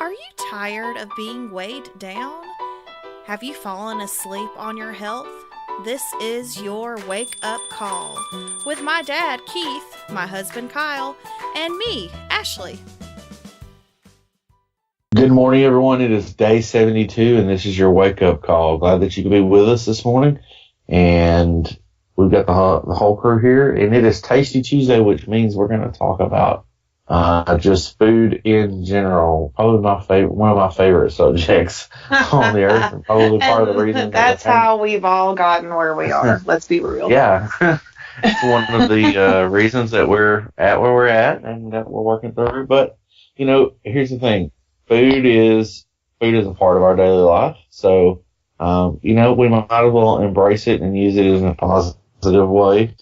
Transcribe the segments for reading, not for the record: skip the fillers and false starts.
Are you tired of being weighed down? Have you fallen asleep on your health? This is your wake up call with my dad, Keith, my husband, Kyle, and me, Ashley. Good morning, everyone. It is day 72, and this is your wake up call. Glad that you could be with us this morning. And we've got the whole crew here, and it is Tasty Tuesday, which means we're going to talk about just food in general. Probably one of my favorite subjects on the earth, and probably part of the reason that's how we've all gotten where we are. Let's be real. Yeah, it's one of the reasons that we're at where we're at, and that we're working through. But here's the thing: food is a part of our daily life. So we might as well embrace it and use it in a positive way.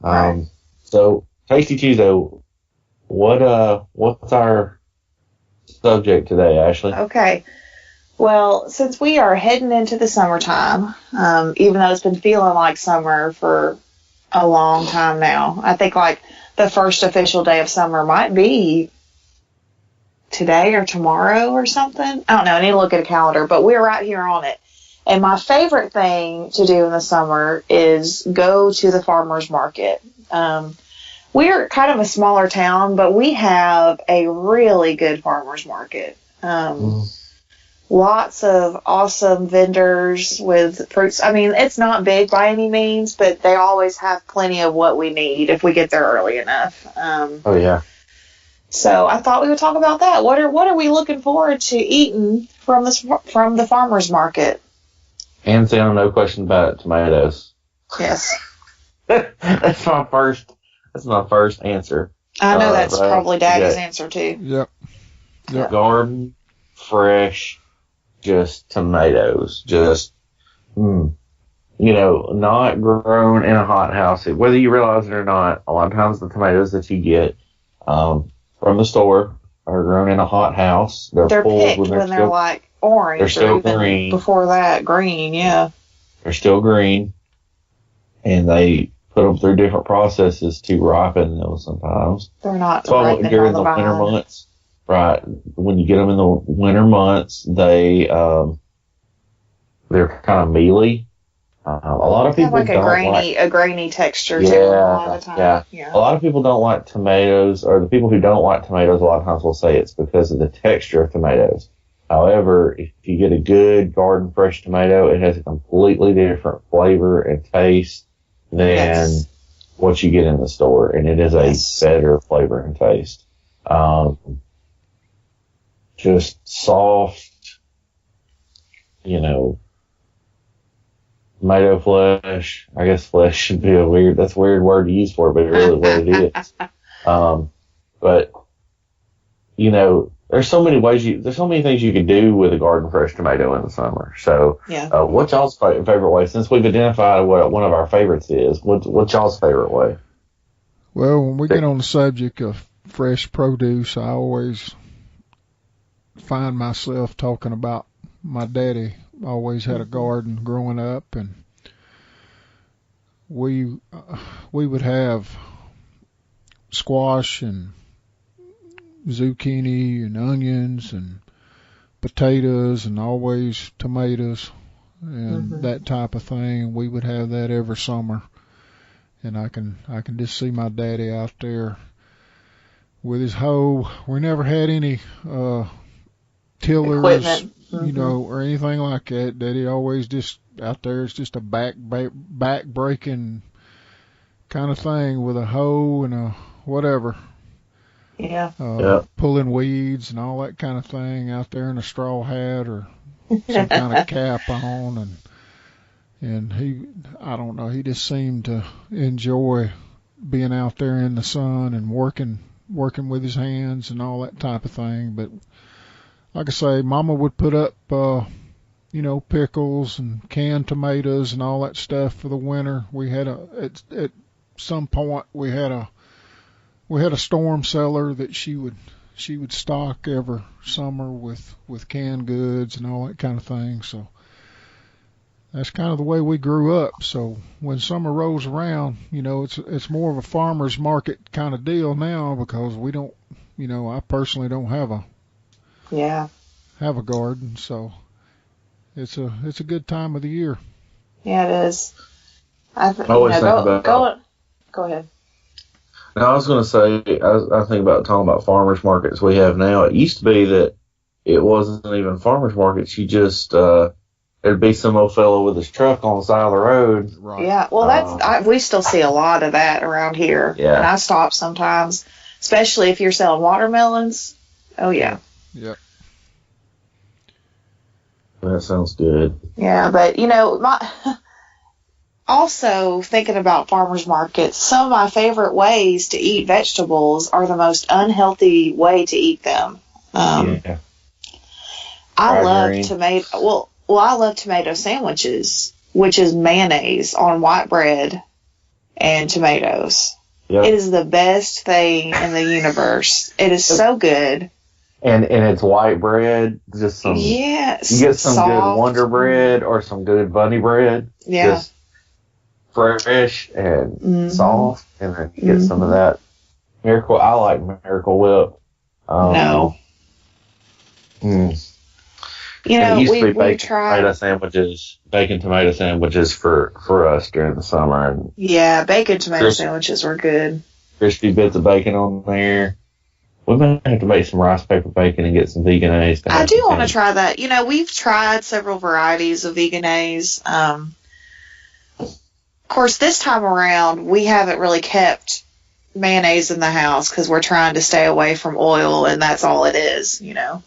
Right. So Tasty Tuesday. What's our subject today, Ashley? Okay. Well, since we are heading into the summertime, even though it's been feeling like summer for a long time now, I think like the first official day of summer might be today or tomorrow or something. I don't know. I need to look at a calendar, but we're right here on it. And my favorite thing to do in the summer is go to the farmer's market. We're kind of a smaller town, but we have a really good farmer's market. Lots of awesome vendors with fruits. I mean, it's not big by any means, but they always have plenty of what we need if we get there early enough. Oh, yeah. So I thought we would talk about that. What are we looking forward to eating from the farmer's market? Hands down, no question about it, tomatoes. Yes. That's my first answer. I know that's probably Daddy's answer too. Yep. Garden, fresh, just tomatoes. Just, not grown in a hot house. Whether you realize it or not, a lot of times the tomatoes that you get from the store are grown in a hot house. They're picked when they're like orange. They're still or even green. Before that, green, yeah. They're still green, and they put them through different processes to ripen them sometimes. They're not ripening during the winter months. Right. When you get them in the winter months, they're kind of mealy. A lot of people have a grainy texture too. A lot of the time. Yeah. A lot of people don't like tomatoes, or the people who don't like tomatoes a lot of times will say it's because of the texture of tomatoes. However, if you get a good garden fresh tomato, it has a completely different flavor and taste than what you get in the store, and it is a better flavor and taste. Just soft, tomato flesh. I guess flesh should be a weird word to use for it, but it really what it is. But there's so many things you can do with a garden fresh tomato in the summer. So, what's y'all's favorite way? Since we've identified what one of our favorites is, what's y'all's favorite way? Well, when we get on the subject of fresh produce, I always find myself talking about my daddy. Always had a garden growing up, and we would have squash and zucchini and onions and potatoes and always tomatoes and that type of thing. We would have that every summer, and I can just see my daddy out there with his hoe. We never had any tillers, equipment, or anything like that. Daddy always just out there. It's just a back breaking kind of thing with a hoe and a whatever. Pulling weeds and all that kind of thing out there in a straw hat or some kind of cap on, and I don't know, he just seemed to enjoy being out there in the sun and working with his hands and all that type of thing. But like I say, Mama would put up pickles and canned tomatoes and all that stuff for the winter. We had at some point we had a storm cellar that she would stock every summer with canned goods and all that kind of thing. So that's kind of the way we grew up. So when summer rolls around, it's more of a farmer's market kind of deal now, because we don't, I personally don't have a have a garden, so it's a good time of the year. Yeah, it is. I always think about. Go ahead. No, I was going to say, I think about talking about farmers markets we have now. It used to be that it wasn't even farmers markets. You just, there'd be some old fellow with his truck on the side of the road. Right. Yeah, well, we still see a lot of that around here. Yeah. And I stop sometimes, especially if you're selling watermelons. Oh, yeah. Yep. That sounds good. Yeah, but, also thinking about farmers markets, some of my favorite ways to eat vegetables are the most unhealthy way to eat them. Yeah. I love green. tomato. Well, I love tomato sandwiches, which is mayonnaise on white bread and tomatoes. Yep. It is the best thing in the universe. It is so good. And it's white bread, just some. Yes. You get some soft. good Wonder Bread or some good Bunny bread. Yeah. Just fresh and soft, and then you get some of Mhm. that Miracle. I like Miracle Whip. No. It We used to be bacon tried. tomato sandwiches for us during the summer, and Yeah, bacon tomato Chris- sandwiches were good. crispy bits of bacon on there. We might have to make some rice paper bacon and get some vegan-A's. I do want to try that. We've tried several varieties of vegan-A's. Of course, this time around, we haven't really kept mayonnaise in the house because we're trying to stay away from oil, and that's all it is, Yeah.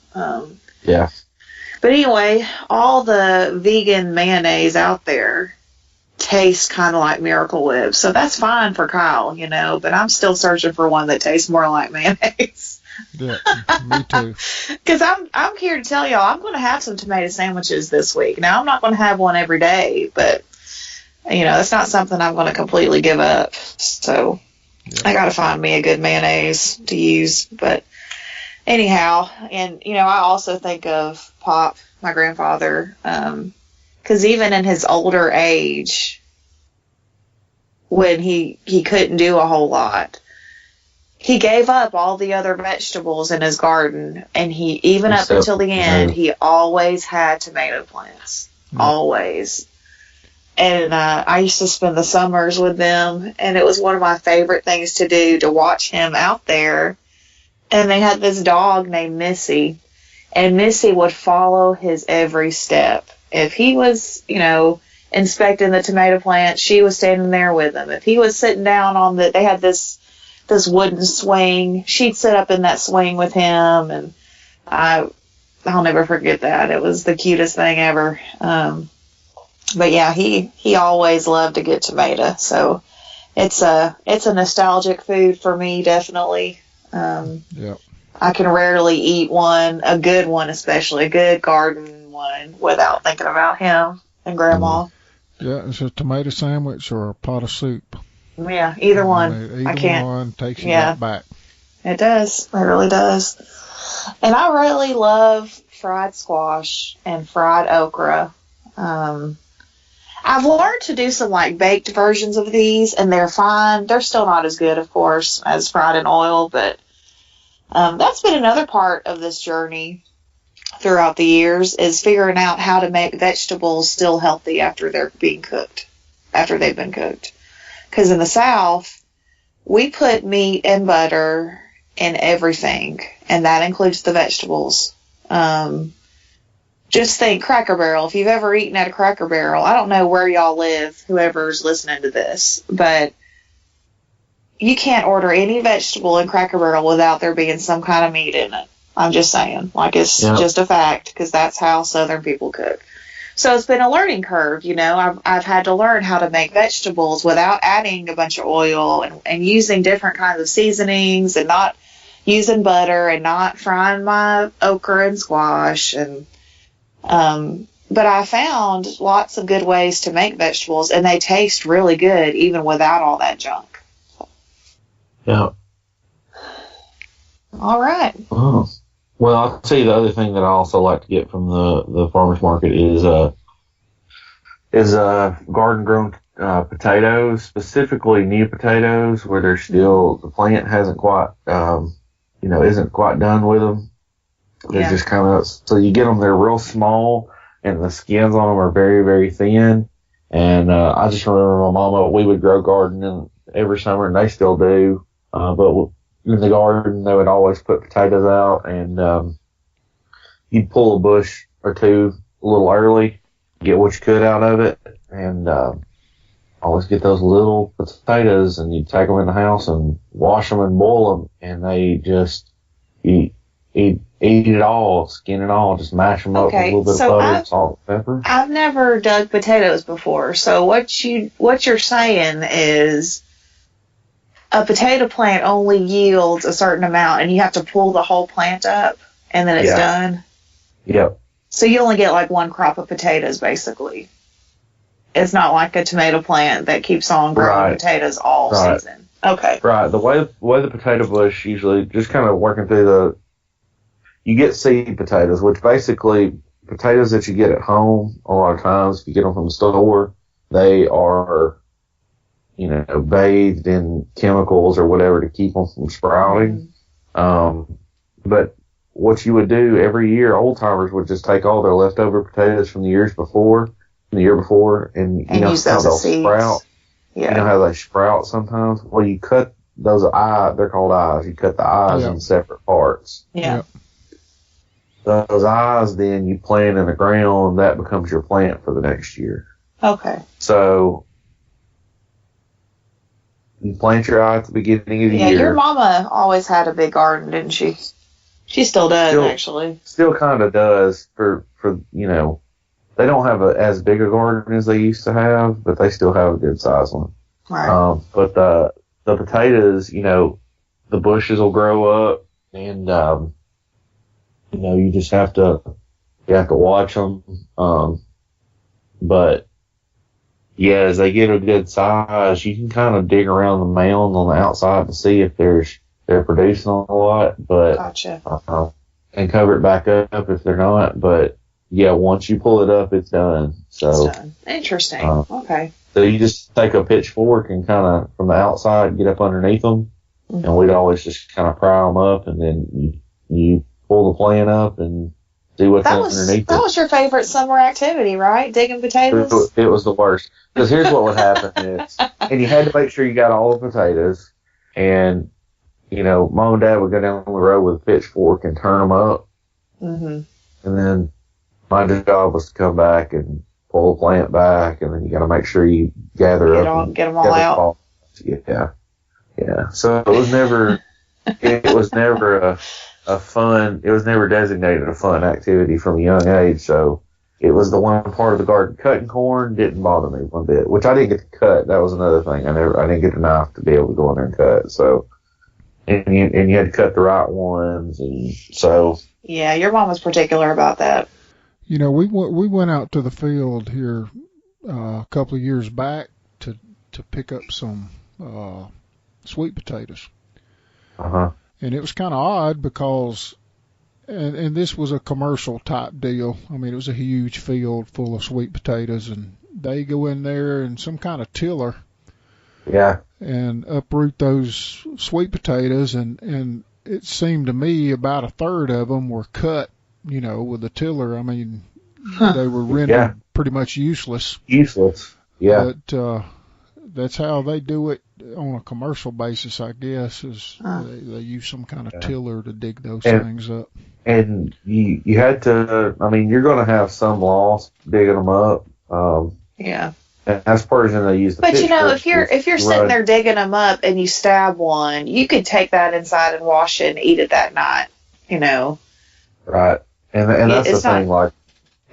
But anyway, all the vegan mayonnaise out there tastes kind of like Miracle Whip, so that's fine for Kyle, but I'm still searching for one that tastes more like mayonnaise. Yeah, me too. Because I'm here to tell y'all, I'm going to have some tomato sandwiches this week. Now, I'm not going to have one every day, but, it's not something I'm going to completely give up. So I got to find me a good mayonnaise to use. But anyhow, and, I also think of Pop, my grandfather, because even in his older age, when he couldn't do a whole lot, he gave up all the other vegetables in his garden, and even up until the end, he always had tomato plants. Always. And I used to spend the summers with them, and it was one of my favorite things to do, to watch him out there. And they had this dog named Missy, and Missy would follow his every step. If he was, inspecting the tomato plant, she was standing there with him. If he was sitting down they had this wooden swing, she'd sit up in that swing with him, and I'll never forget that. It was the cutest thing ever. But yeah, he always loved a good tomato, so it's a nostalgic food for me, definitely. Yeah. I can rarely eat one, a good one especially, a good garden one, without thinking about him and Grandma. Yeah, it's a tomato sandwich or a pot of soup. Yeah, either one. Either I can't. one takes you Yeah. right back. It does. It really does. And I really love fried squash and fried okra. I've learned to do some baked versions of these, and they're fine. They're still not as good, of course, as fried in oil, but that's been another part of this journey throughout the years, is figuring out how to make vegetables still healthy after they've been cooked. Because in the South, we put meat and butter in everything, and that includes the vegetables. Just think Cracker Barrel. If you've ever eaten at a Cracker Barrel, I don't know where y'all live, whoever's listening to this, but you can't order any vegetable in Cracker Barrel without there being some kind of meat in it. I'm just saying. It's just a fact, because that's how Southern people cook. So it's been a learning curve, I've had to learn how to make vegetables without adding a bunch of oil and using different kinds of seasonings, and not using butter, and not frying my okra and squash. And but I found lots of good ways to make vegetables, and they taste really good even without all that junk. Yeah. All right. Oh. Well, I'll tell you the other thing that I also like to get from the farmer's market is garden grown potatoes, specifically new potatoes, where they're still, the plant hasn't quite isn't quite done with them. They're Yeah. just kind of, so you get them, they're real small, and the skins on them are very, very thin. And I just remember my mama, we would grow gardening every summer, and they still do. But in the garden, they would always put potatoes out, and you'd pull a bush or two a little early, get what you could out of it, and always get those little potatoes, and you'd take them in the house and wash them and boil them, and they just eat it all, skin it all, just mash them up with a Okay, little bit so of butter, salt, and pepper. I've never dug potatoes before, so what you're saying is a potato plant only yields a certain amount, and you have to pull the whole plant up, and then it's Yeah. done. Yep. So you only get like one crop of potatoes, basically. It's not like a tomato plant that keeps on growing Right. potatoes all Right. season. Okay. Right. The way the potato bush usually just kind of working through you get seed potatoes, which basically potatoes that you get at home a lot of times, if you get them from the store, they are, bathed in chemicals or whatever to keep them from sprouting. But what you would do every year, old timers would just take all their leftover potatoes from the year before, and use how those they'll as seeds. sprout. Yeah. You know how they sprout sometimes? Well, you cut those eyes, they're called eyes. You cut the eyes Yeah. in separate parts. Yeah. Those eyes, then you plant in the ground, that becomes your plant for the next year. Okay. So, you plant your eye at the beginning of the Yeah, year. your mama always had a big garden, didn't she? She still does, actually. Still kind of does for they don't have as big a garden as they used to have, but they still have a good sized one. Right. But the potatoes, the bushes will grow up, and you just have to watch them. But yeah, as they get a good size, you can kind of dig around the mound on the outside to see if they're producing a lot, but Gotcha. and cover it back up if they're not. But yeah, once you pull it up, it's done. So It's done. Interesting. Okay. So you just take a pitchfork and kind of from the outside get up underneath them, and we'd always just kind of pry them up, and then you pull the plant up and see what's underneath That it. was your favorite summer activity, right? Digging potatoes? It was the worst. Because here's what would happen is, and you had to make sure you got all the potatoes, and mom and dad would go down the road with a pitchfork and turn them up, Mm-hmm. and then my job was to come back and pull the plant back, and then you got to make sure you gather up and Get them all out. Yeah. So it was never a fun. It was never designated a fun activity from a young age. So it was the one part of the garden. Cutting corn didn't bother me one bit, which I didn't get to cut. That was another thing. I didn't get a knife to be able to go in there and cut. So and you had to cut the right ones, and so. Yeah, your mom was particular about that. We went out to the field here a couple of years back to pick up some sweet potatoes. Uh-huh. And it was kind of odd because, and this was a commercial type deal. I mean, it was a huge field full of sweet potatoes, and they go in there and some kind of tiller. Yeah. And uproot those sweet potatoes, and it seemed to me about a third of them were cut, with the tiller. I mean, they were rendered pretty much useless. Yeah. But that's how they do it on a commercial basis, I guess, is they use some kind of tiller to dig those things up. And you had to, you're going to have some loss digging them up. Yeah. And that's part of they use the But pitchfork if you're sitting there digging them up and you stab one, you could take that inside and wash it and eat it that night. Right. And that's the it's not- thing, like,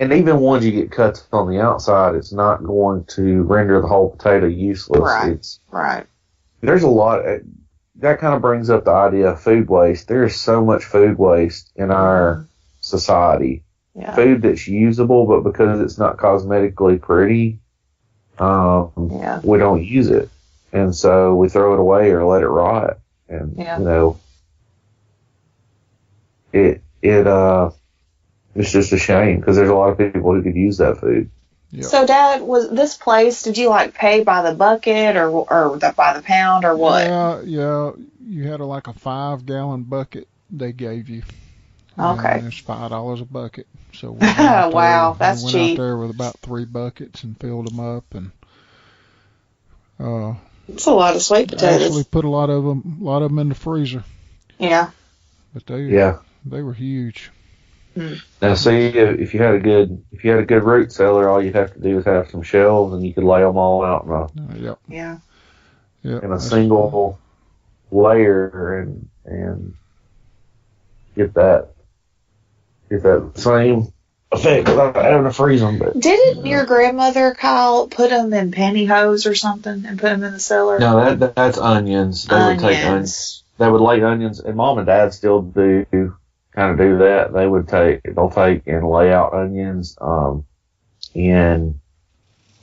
and even ones you get cuts on the outside, it's not going to render the whole potato useless. Right. Right. There's a lot, that kind of brings up the idea of food waste. There's so much food waste in our society. Yeah. Food that's usable, but because it's not cosmetically pretty, we don't use it. And so we throw it away or let it rot. And, it's just a shame because there's a lot of people who could use that food. Yep. So, Dad, was this place, did you pay by the bucket or by the pound or what? Yeah. You had like a 5-gallon bucket they gave you. Okay. And it's $5 a bucket. So wow, that's we went cheap. out there with about 3 buckets and filled them up, and it's a lot of sweet potatoes. actually put a lot of them in the freezer. Yeah. But they were huge. Now, see, if you had a good root cellar, all you'd have to do is have some shelves, and you could lay them all out Yep. Yeah. in a single layer, and get that same effect without having to freeze them. But Didn't your grandmother, Kyle, put them in pantyhose or something and put them in the cellar? no, that's onions. They would take onions. They would lay onions, and Mom and Dad still do that. They'll take and lay out onions in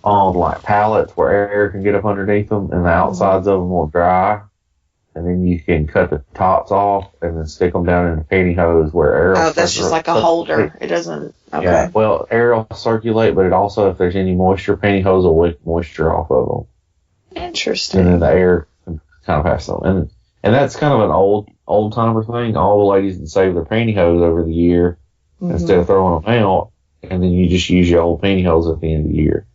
on like pallets where air can get up underneath them, and the outsides of them will dry, and then you can cut the tops off and then stick them down in a pantyhose where air. Oh, that's just like a holder. It doesn't. Okay. Yeah. Well, air will circulate, but it also, if there's any moisture, pantyhose will wick moisture off of them. Interesting. And then the air can kind of pass them. And that's kind of an old timer thing. All the ladies that save their pantyhose over the year instead of throwing them out, and then you just use your old pantyhose at the end of the year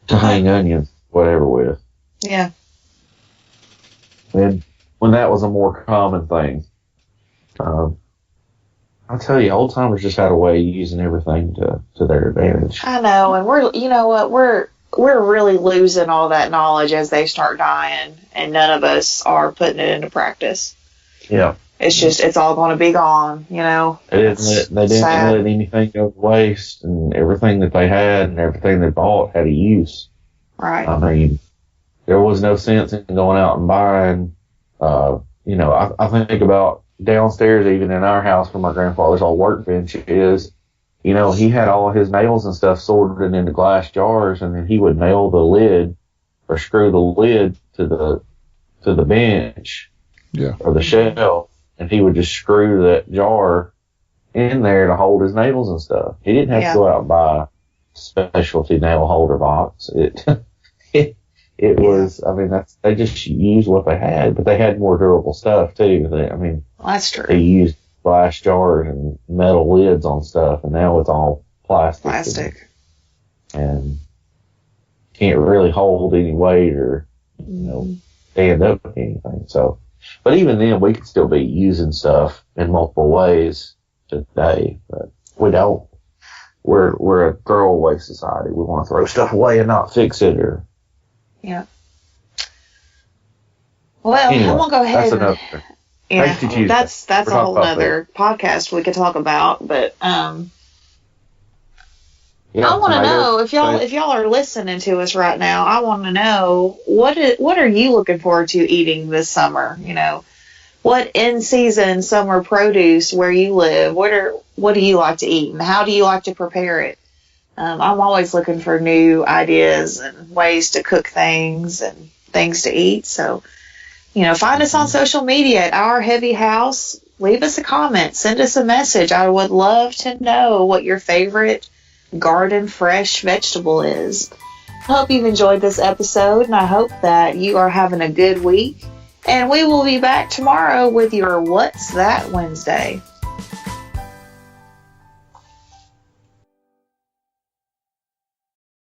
to hang onions, whatever with. Yeah. And when that was a more common thing, I'll tell you, old timers just had a way of using everything to their advantage. I know, and we're really losing all that knowledge as they start dying, and none of us are putting it into practice. Yeah. It's all going to be gone, They didn't let anything go to waste, and everything that they had and everything they bought had a use. Right. I mean, there was no sense in going out and buying, I think about downstairs, even in our house where my grandfather's old workbench is, he had all his nails and stuff sorted into glass jars, and then he would nail the lid or screw the lid to the bench or the shelf, and he would just screw that jar in there to hold his nails and stuff. He didn't have to go out and buy a specialty nail holder box. It was, they just used what they had, but they had more durable stuff too. That's true. They used glass jars and metal lids on stuff, and now it's all plastic. And can't really hold any weight or, stand up to anything. So, but even then, we could still be using stuff in multiple ways today, but we don't. We're a throwaway society. We want to throw stuff away and not fix it or. Yeah. Well, Anyway, I'm gonna go ahead. That's another. Yeah, that's a whole other podcast we could talk about. But I want to know if y'all are listening to us right now. I want to know what are you looking forward to eating this summer? What in season summer produce where you live? What do you like to eat, and how do you like to prepare it? I'm always looking for new ideas and ways to cook things and things to eat. So, find us on social media at Our Heavy House. Leave us a comment. Send us a message. I would love to know what your favorite garden fresh vegetable is. I hope you've enjoyed this episode, and I hope that you are having a good week. And we will be back tomorrow with your What's That Wednesday.